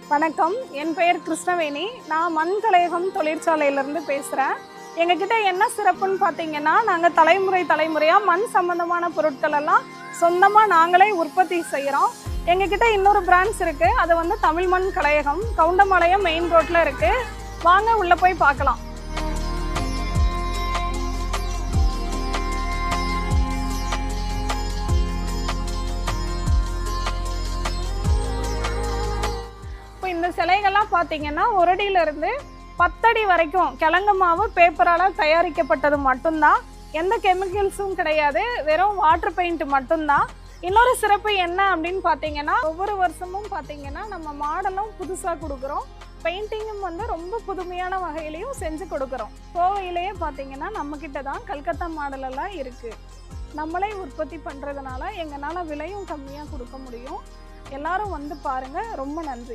வணக்கம், என் பெயர் கிருஷ்ணவேணி. நான் மண்கலையகம் தொழிற்சாலையிலேருந்து பேசுகிறேன். எங்ககிட்ட என்ன சிறப்புன்னு பார்த்தீங்கன்னா, நாங்கள் தலைமுறையாக மண் சம்மந்தமான பொருட்கள் எல்லாம் சொந்தமாக நாங்களே உற்பத்தி செய்கிறோம். எங்ககிட்ட இன்னொரு பிரான்ச் இருக்குது, அது வந்து தமிழ் மண் கலையகம், கவுண்டம்பாளையம் மெயின் ரோட்டில் இருக்குது. வாங்க உள்ளே போய் பார்க்கலாம். இந்த சிலைகள்லாம் பார்த்தீங்கன்னா 1 அடியிலிருந்து 10 அடி வரைக்கும் கிழங்கு மாவு பேப்பரால் தயாரிக்கப்பட்டது மட்டும்தான். எந்த கெமிக்கல்ஸும் கிடையாது, வெறும் வாட்டர் பெயிண்ட் மட்டும்தான். இன்னொரு சிறப்பு என்ன அப்படின்னு பார்த்தீங்கன்னா, ஒவ்வொரு வருஷமும் பார்த்தீங்கன்னா நம்ம மாடலும் புதுசாக கொடுக்குறோம். பெயிண்டிங்கும் வந்து ரொம்ப புதுமையான வகையிலையும் செஞ்சு கொடுக்குறோம். கோவையிலேயே பார்த்தீங்கன்னா நம்மக்கிட்ட தான் கல்கத்தா மாடலெல்லாம் இருக்குது. நம்மளே உற்பத்தி பண்ணுறதுனால எங்களால் விலையும் கம்மியாக கொடுக்க முடியும். எல்லாரும் வந்து பாருங்கள். ரொம்ப நன்றி.